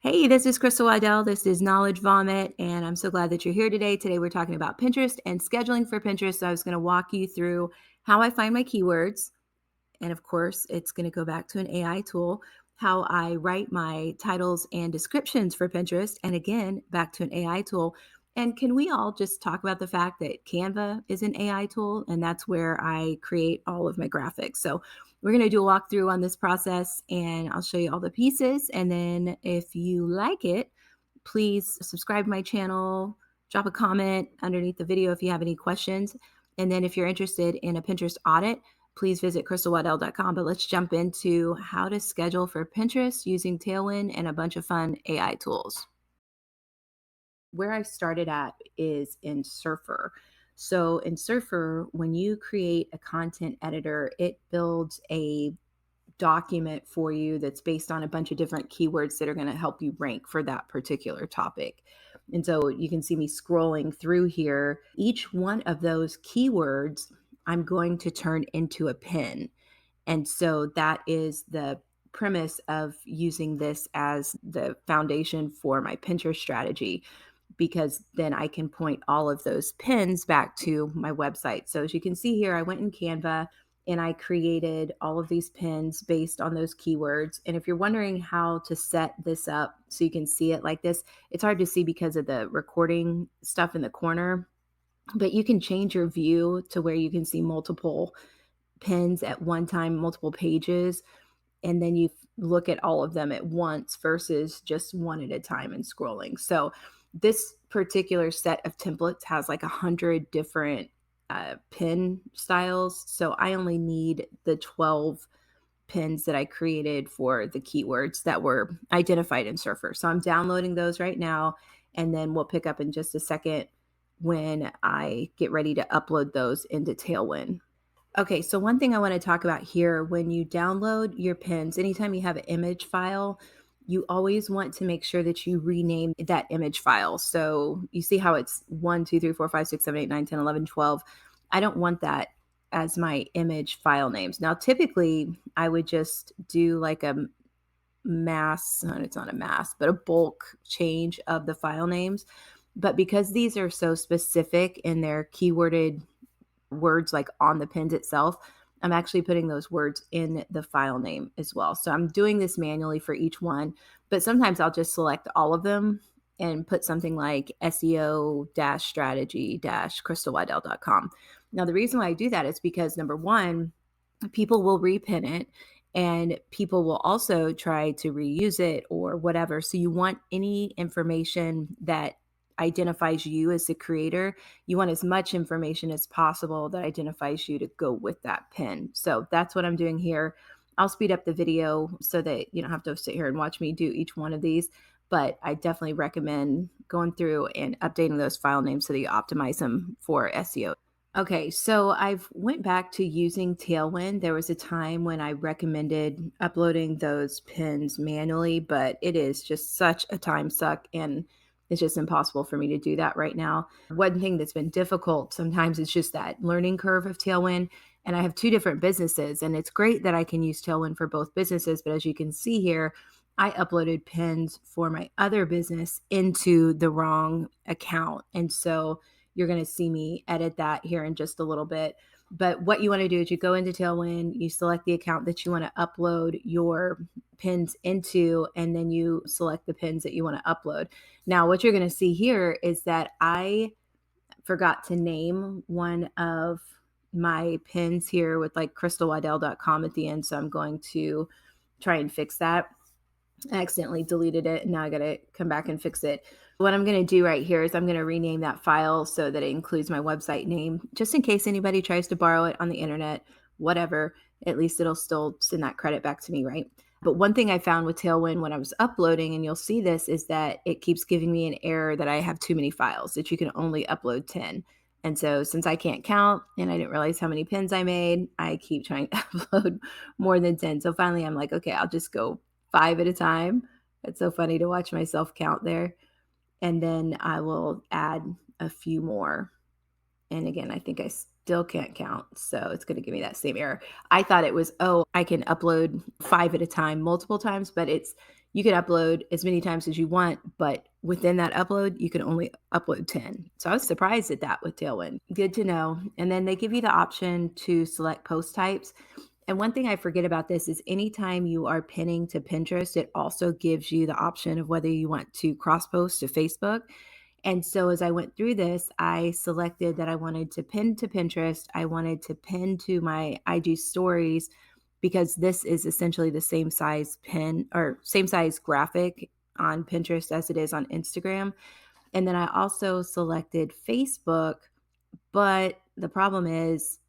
Hey, this is Crystal Waddell. This is Knowledge Vomit, and I'm so glad that you're here today. Today, we're talking about Pinterest and scheduling for Pinterest. So, I was going to walk you through how I find my keywords. And of course, it's going to go back to an AI tool, how I write my titles and descriptions for Pinterest. And again, back to an AI tool. And can we all just talk about the fact that Canva is an AI tool? And that's where I create all of my graphics. So we're going to do a walkthrough on this process and I'll show you all the pieces. And then if you like it, please subscribe to my channel, drop a comment underneath the video if you have any questions. And then if you're interested in a Pinterest audit, please visit crystalwaddell.com. But let's jump into how to schedule for Pinterest using Tailwind and a bunch of fun AI tools. Where I started at is in Surfer. So in Surfer, when you create a content editor, it builds a document for you that's based on a bunch of different keywords that are going to help you rank for that particular topic. And so you can see me scrolling through here. Each one of those keywords, I'm going to turn into a pin. And so that is the premise of using this as the foundation for my Pinterest strategy, because then I can point all of those pins back to my website. So as you can see here, I went in Canva and I created all of these pins based on those keywords. And if you're wondering how to set this up so you can see it like this, it's hard to see because of the recording stuff in the corner, but you can change your view to where you can see multiple pins at one time, multiple pages, and then you look at all of them at once versus just one at a time and scrolling. So this particular set of templates has like 100 different pin styles. So I only need the 12 pins that I created for the keywords that were identified in Surfer. So I'm downloading those right now, and then we'll pick up in just a second when I get ready to upload those into Tailwind. Okay, so one thing I want to talk about here, when you download your pins, anytime you have an image file, you always want to make sure that you rename that image file. So you see how it's 1, 2, 3, 4, 5, 6, 7, 8, 9, 10, 11, 12. I don't want that as my image file names. Now, typically, I would just do like a mass, it's not a mass, but a bulk change of the file names. But because these are so specific in their keyworded words like on the pins itself, I'm actually putting those words in the file name as well. So I'm doing this manually for each one, but sometimes I'll just select all of them and put something like SEO-strategy-crystalwaddell.com. Now, the reason why I do that is because number one, people will repin it and people will also try to reuse it or whatever. So you want any information that identifies you as the creator. You want as much information as possible that identifies you to go with that pin. So that's what I'm doing here. I'll speed up the video so that you don't have to sit here and watch me do each one of these, but I definitely recommend going through and updating those file names so that you optimize them for SEO. Okay, so I've went back to using Tailwind. There was a time when I recommended uploading those pins manually, but it is just such a time suck and it's just impossible for me to do that right now. One thing that's been difficult sometimes is just that learning curve of Tailwind. And I have two different businesses, and it's great that I can use Tailwind for both businesses. But as you can see here, I uploaded pins for my other business into the wrong account. And so you're going to see me edit that here in just a little bit. But what you want to do is you go into Tailwind, you select the account that you want to upload your pins into, and then you select the pins that you want to upload. Now, what you're going to see here is that I forgot to name one of my pins here with like crystalwaddell.com at the end. So I'm going to try and fix that. I accidentally deleted it and now I got to come back and fix it. What I'm going to do right here is I'm going to rename that file so that it includes my website name, just in case anybody tries to borrow it on the internet, whatever, at least it'll still send that credit back to me, right? But one thing I found with Tailwind when I was uploading, and you'll see this, is that it keeps giving me an error that I have too many files, that you can only upload 10. And so since I can't count and I didn't realize how many pins I made, I keep trying to upload more than 10. So finally I'm like, okay, I'll just go 5 at a time. It's so funny to watch myself count there. And then I will add a few more. And again, I think I still can't count. So it's going to give me that same error. I thought it was, oh, I can upload 5 at a time, multiple times, but it's, you can upload as many times as you want, but within that upload, you can only upload 10. So I was surprised at that with Tailwind. Good to know. And then they give you the option to select post types. And one thing I forget about this is anytime you are pinning to Pinterest, it also gives you the option of whether you want to cross post to Facebook. And so as I went through this, I selected that I wanted to pin to Pinterest. I wanted to pin to my IG stories because this is essentially the same size pin or same size graphic on Pinterest as it is on Instagram. And then I also selected Facebook, but the problem is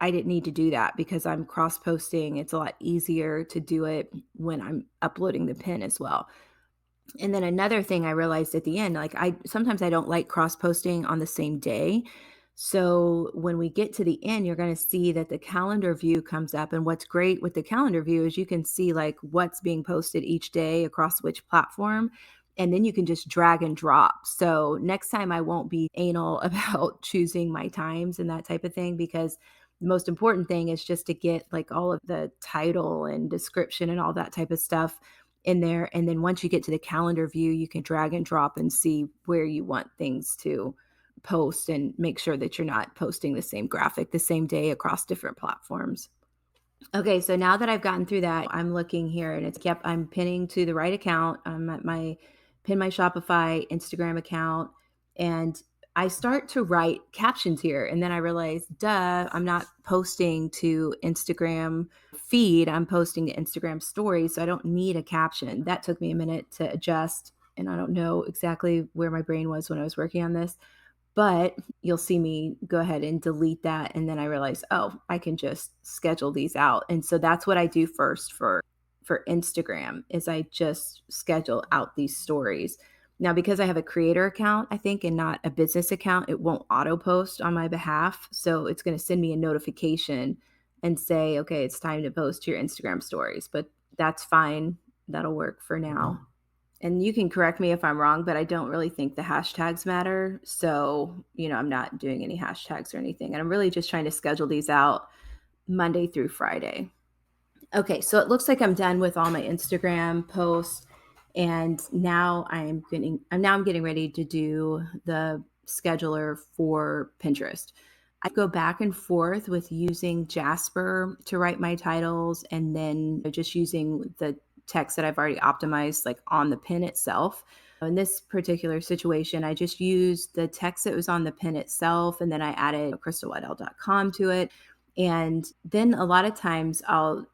I didn't need to do that because I'm cross posting. It's a lot easier to do it when I'm uploading the pin as well. And then another thing I realized at the end, like I sometimes I don't like cross posting on the same day. So when we get to the end, you're going to see that the calendar view comes up. And what's great with the calendar view is you can see like what's being posted each day across which platform. And then you can just drag and drop. So next time I won't be anal about choosing my times and that type of thing because the most important thing is just to get like all of the title and description and all that type of stuff in there. And then once you get to the calendar view, you can drag and drop and see where you want things to post and make sure that you're not posting the same graphic the same day across different platforms. Okay, so now that I've gotten through that, I'm looking here and it's yep, I'm pinning to the right account. I'm at my pin my Shopify Instagram account and I start to write captions here and then I realize, duh, I'm not posting to Instagram feed, I'm posting to Instagram stories, so I don't need a caption. That took me a minute to adjust and I don't know exactly where my brain was when I was working on this. But you'll see me go ahead and delete that. And then I realize, oh, I can just schedule these out. And so that's what I do first for Instagram is I just schedule out these stories. Now, because I have a creator account, I think, and not a business account, it won't auto post on my behalf. So it's going to send me a notification and say, okay, it's time to post your Instagram stories. But that's fine. That'll work for now. And you can correct me if I'm wrong, but I don't really think the hashtags matter. So, I'm not doing any hashtags or anything. And I'm really just trying to schedule these out Monday through Friday. Okay, so it looks like I'm done with all my Instagram posts. And now I'm getting ready to do the scheduler for Pinterest. I go back and forth with using Jasper to write my titles and then just using the text that I've already optimized like on the pin itself. In this particular situation, I just used the text that was on the pin itself and then I added crystalwaddell.com to it. And then a lot of times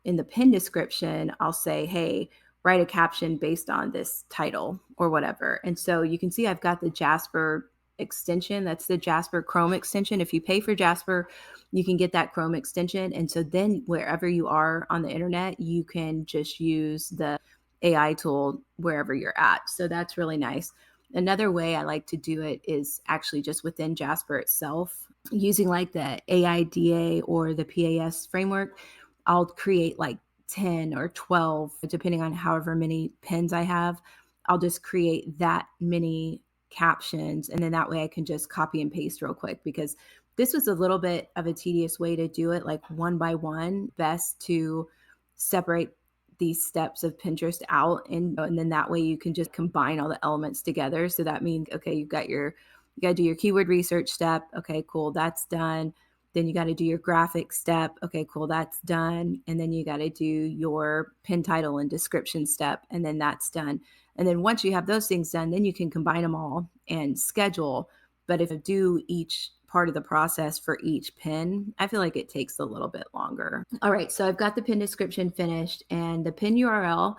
in the pin description, I'll say, hey, write a caption based on this title or whatever. And so you can see I've got the Jasper extension. That's the Jasper Chrome extension. If you pay for Jasper, you can get that Chrome extension. And so then wherever you are on the internet, you can just use the AI tool wherever you're at. So that's really nice. Another way I like to do it is actually just within Jasper itself, using like the AIDA or the PAS framework. I'll create like 10 or 12, depending on however many pins I have. I'll just create that many captions. And then that way I can just copy and paste real quick because this was a little bit of a tedious way to do it, like one by one, best to separate these steps of Pinterest out. And then that way you can just combine all the elements together. So that means, okay, you got to do your keyword research step. Okay, cool. That's done. Then you got to do your graphic step. Okay, cool. That's done. And then you got to do your pin title and description step. And then that's done. And then once you have those things done, then you can combine them all and schedule. But if you do each part of the process for each pin, I feel like it takes a little bit longer. All right, so I've got the pin description finished and the pin URL,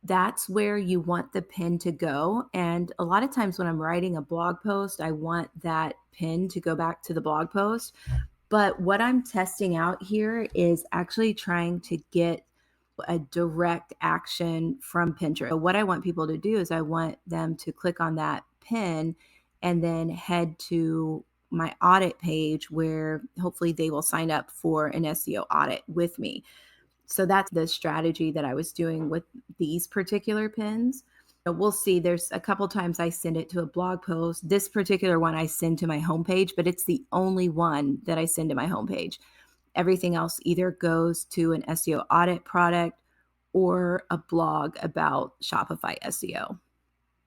that's where you want the pin to go. And a lot of times when I'm writing a blog post, I want that pin to go back to the blog post. But what I'm testing out here is actually trying to get a direct action from Pinterest. So what I want people to do is I want them to click on that pin and then head to my audit page where hopefully they will sign up for an SEO audit with me. So that's the strategy that I was doing with these particular pins. We'll see. There's a couple times I send it to a blog post. This particular one I send to my homepage, but it's the only one that I send to my homepage. Everything else either goes to an SEO audit product or a blog about Shopify SEO.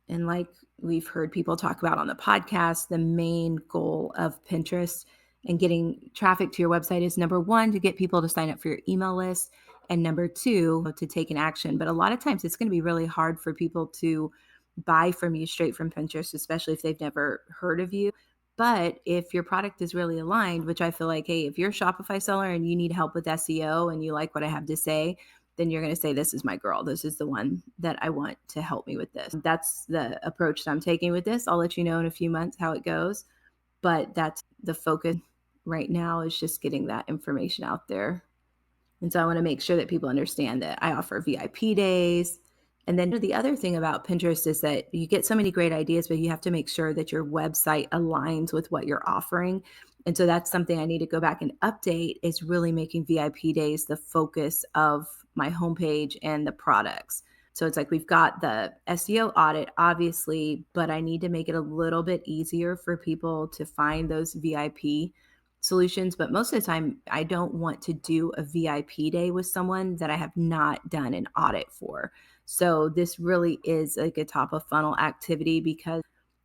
And like we've heard people talk about on the podcast, the main goal of Pinterest and getting traffic to your website is number one, to get people to sign up for your email list, and number two, to take an action. But a lot of times it's going to be really hard for people to buy from you straight from Pinterest, especially if they've never heard of you. But if your product is really aligned, which I feel like, hey, if you're a Shopify seller and you need help with SEO and you like what I have to say, then you're going to say, this is my girl. This is the one that I want to help me with this. That's the approach that I'm taking with this. I'll let you know in a few months how it goes. But that's the focus right now, is just getting that information out there. And so I want to make sure that people understand that I offer VIP days. And then the other thing about Pinterest is that you get so many great ideas, but you have to make sure that your website aligns with what you're offering. And so that's something I need to go back and update, is really making VIP days the focus of my homepage and the products. So it's like we've got the SEO audit, obviously, but I need to make it a little bit easier for people to find those VIP solutions. But most of the time, I don't want to do a VIP day with someone that I have not done an audit for. So this really is like a top of funnel activity, because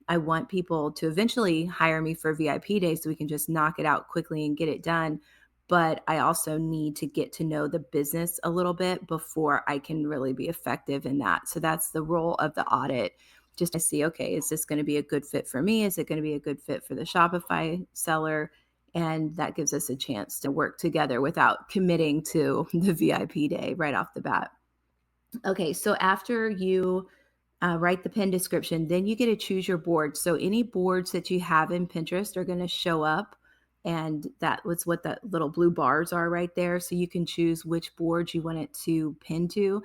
I want people to eventually hire me for VIP days so we can just knock it out quickly and get it done. But I also need to get to know the business a little bit before I can really be effective in that. So that's the role of the audit. Just to see, okay, is this going to be a good fit for me? Is it going to be a good fit for the Shopify seller? And that gives us a chance to work together without committing to the VIP day right off the bat. Okay, so after you write the pin description, then you get to choose your board. So any boards that you have in Pinterest are going to show up. And that was what the little blue bars are right there. So you can choose which board you want it to pin to.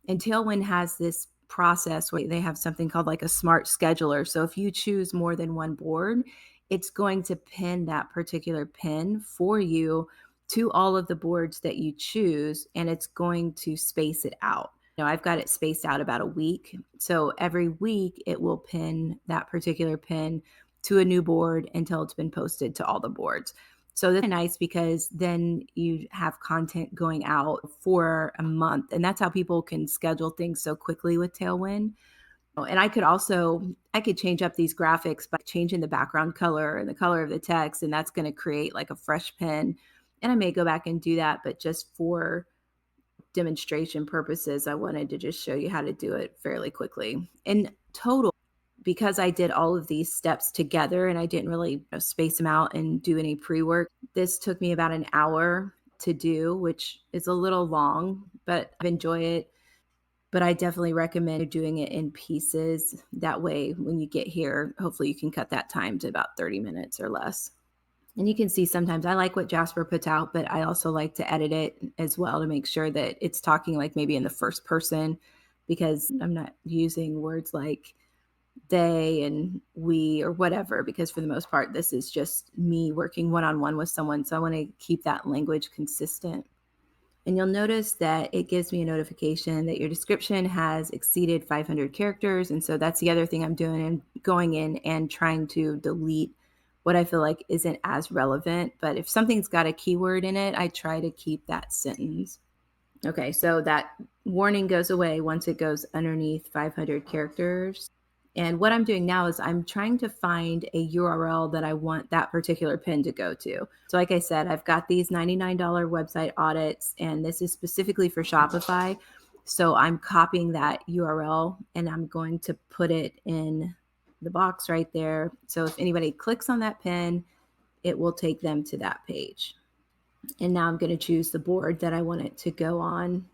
And Tailwind has this process where they have something called like a smart scheduler. So if you choose more than one board, it's going to pin that particular pin for you to all of the boards that you choose, and it's going to space it out. I've got it spaced out about a week. So every week it will pin that particular pin to a new board until it's been posted to all the boards. So that's nice, because then you have content going out for a month. And that's how people can schedule things so quickly with Tailwind. And I could change up these graphics by changing the background color and the color of the text, and that's going to create like a fresh pin. And I may go back and do that, but just for demonstration purposes, I wanted to just show you how to do it fairly quickly. In total, because I did all of these steps together and I didn't really space them out and do any pre-work, this took me about an hour to do, which is a little long, but I enjoy it. But I definitely recommend doing it in pieces. That way, when you get here, hopefully you can cut that time to about 30 minutes or less. And you can see sometimes I like what Jasper puts out, but I also like to edit it as well to make sure that it's talking like maybe in the first person, because I'm not using words like they and we or whatever, because for the most part, this is just me working one-on-one with someone. So I want to keep that language consistent. And you'll notice that it gives me a notification that your description has exceeded 500 characters. And so that's the other thing I'm doing, and going in and trying to delete what I feel like isn't as relevant. But if something's got a keyword in it, I try to keep that sentence. Okay, so that warning goes away once it goes underneath 500 characters. And what I'm doing now is I'm trying to find a URL that I want that particular pin to go to. So like I said, I've got these $99 website audits, and this is specifically for Shopify. So I'm copying that URL and I'm going to put it in the box right there. So if anybody clicks on that pin, it will take them to that page. And now I'm going to choose the board that I want it to go on.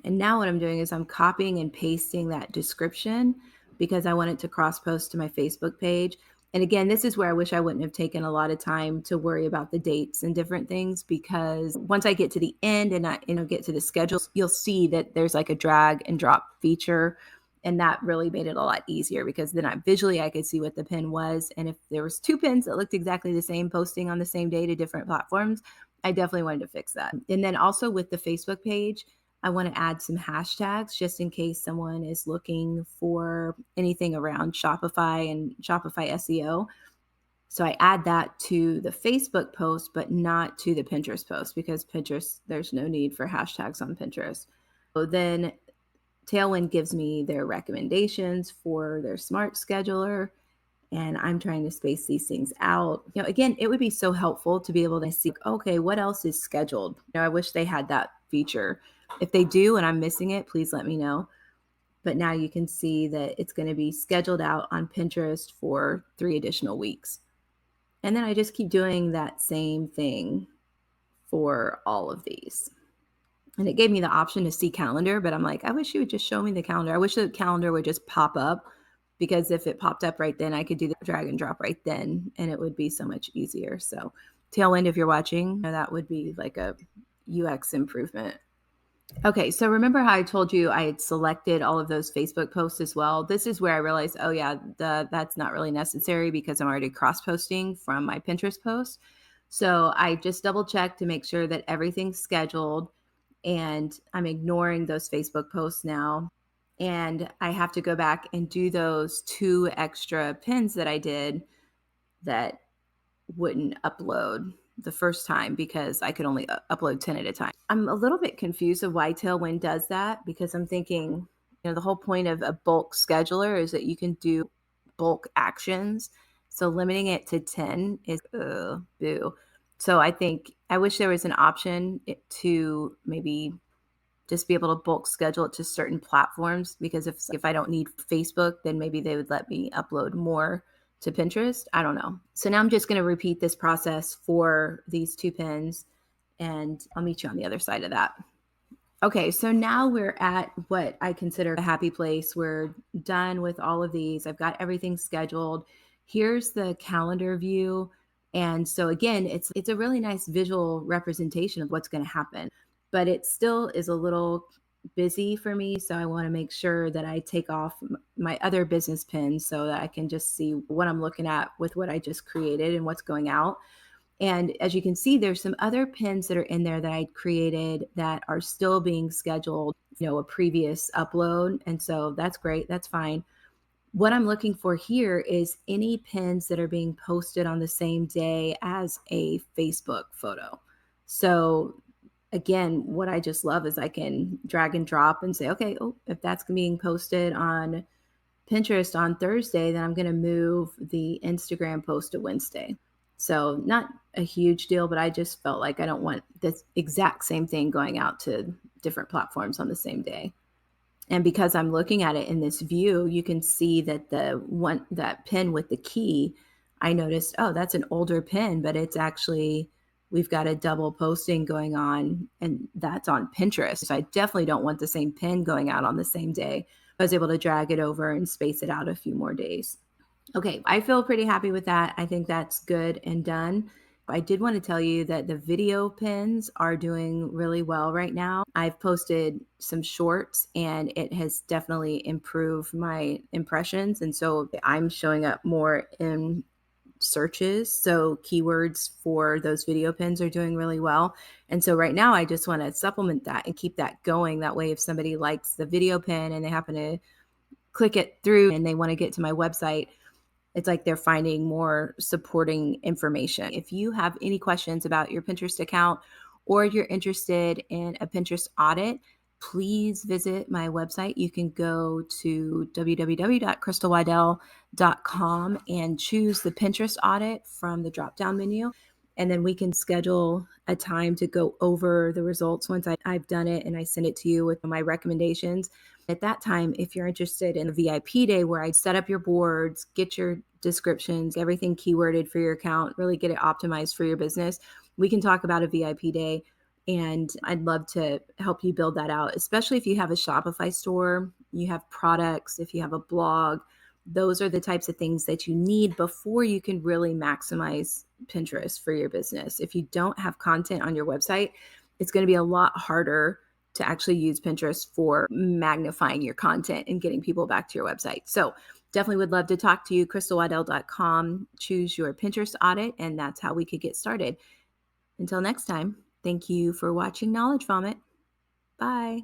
And now what I'm doing is I'm copying and pasting that description, because I want it to cross post to my Facebook page. And again, this is where I wish I wouldn't have taken a lot of time to worry about the dates and different things, because once I get to the end and I get to the schedules, you'll see that there's like a drag and drop feature. And that really made it a lot easier, because then I could see what the pin was. And if there was two pins that looked exactly the same posting on the same day to different platforms, I definitely wanted to fix that. And then also with the Facebook page, I want to add some hashtags just in case someone is looking for anything around Shopify and Shopify SEO. So I add that to the Facebook post, but not to the Pinterest post because Pinterest, there's no need for hashtags on Pinterest. So then Tailwind gives me their recommendations for their smart scheduler, and I'm trying to space these things out. Again, it would be so helpful to be able to see, okay, what else is scheduled? I wish they had that feature. If they do and I'm missing it, please let me know. But now you can see that it's going to be scheduled out on Pinterest for 3 additional weeks. And then I just keep doing that same thing for all of these. And it gave me the option to see calendar, but I'm like, I wish you would just show me the calendar. I wish the calendar would just pop up, because if it popped up right then, I could do the drag and drop right then and it would be so much easier. So Tailwind, if you're watching, that would be like a UX improvement. Okay, so remember how I told you I had selected all of those Facebook posts as well? This is where I realized, oh yeah, that's not really necessary because I'm already cross-posting from my Pinterest post. So I just double checked to make sure that everything's scheduled, and I'm ignoring those Facebook posts now. And I have to go back and do those 2 extra pins that I did that wouldn't upload the first time because I could only upload 10 at a time. I'm a little bit confused of why Tailwind does that, because I'm thinking, the whole point of a bulk scheduler is that you can do bulk actions. So limiting it to 10 is boo. So I wish there was an option to maybe just be able to bulk schedule it to certain platforms, because if I don't need Facebook, then maybe they would let me upload more to Pinterest. I don't know. So now I'm just going to repeat this process for these 2 pins, and I'll meet you on the other side of that. Okay, so now we're at what I consider a happy place. We're done with all of these. I've got everything scheduled. Here's the calendar view. And so again, it's a really nice visual representation of what's going to happen, but it still is a little busy for me. So I want to make sure that I take off my other business pins so that I can just see what I'm looking at with what I just created and what's going out. And as you can see, there's some other pins that are in there that I created that are still being scheduled, a previous upload. And so that's great. That's fine. What I'm looking for here is any pins that are being posted on the same day as a Facebook photo. So again, what I just love is I can drag and drop and say, okay, if that's being posted on Pinterest on Thursday, then I'm going to move the Instagram post to Wednesday. So not a huge deal, but I just felt like I don't want this exact same thing going out to different platforms on the same day. And because I'm looking at it in this view, you can see that that pin with the key, I noticed, oh, that's an older pin, but it's actually, we've got a double posting going on, and that's on Pinterest. So I definitely don't want the same pin going out on the same day. I was able to drag it over and space it out a few more days. Okay, I feel pretty happy with that. I think that's good and done. I did want to tell you that the video pins are doing really well right now. I've posted some shorts and it has definitely improved my impressions. And so I'm showing up more in searches. So keywords for those video pins are doing really well. And so right now I just want to supplement that and keep that going. That way, if somebody likes the video pin and they happen to click it through and they want to get to my website, it's like they're finding more supporting information. If you have any questions about your Pinterest account or you're interested in a Pinterest audit, please visit my website. You can go to www.crystalwaddell.com and choose the Pinterest audit from the drop-down menu. And then we can schedule a time to go over the results once I've done it and I send it to you with my recommendations. At that time, if you're interested in a VIP day where I set up your boards, get your descriptions, everything keyworded for your account, really get it optimized for your business, we can talk about a VIP day. And I'd love to help you build that out, especially if you have a Shopify store, you have products, if you have a blog. Those are the types of things that you need before you can really maximize Pinterest for your business. If you don't have content on your website, it's going to be a lot harder to actually use Pinterest for magnifying your content and getting people back to your website. So definitely would love to talk to you. crystalwaddell.com, choose your Pinterest audit, and that's how we could get started. Until next time, thank you for watching Knowledge Vomit. Bye.